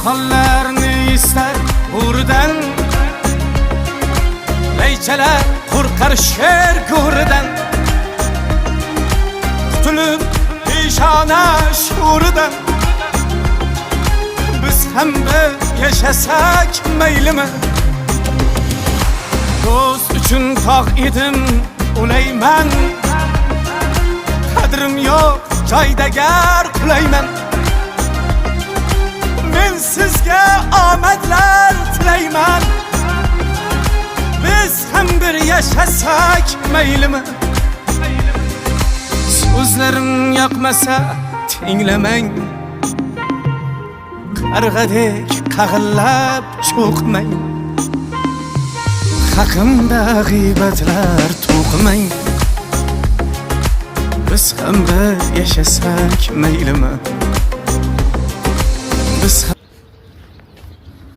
Qallarni istar urdan, Leyçeler korkar şer gurdan, Kutulup pişana şuurdan. Biz hem de yaşasak meylimi, Dost üçün tağ idim uleymen, Kadrim yok joydagar qulayman. Men sizga omadlar tilayman. Biz ham bir yashasak maylimi? So'zlarim yoqmasa tinglamang, qarg'adek qag'illab cho'qmang. Haqimda g'iybatlar to'qimang. Biz ham bir yashasak maylimi? Biz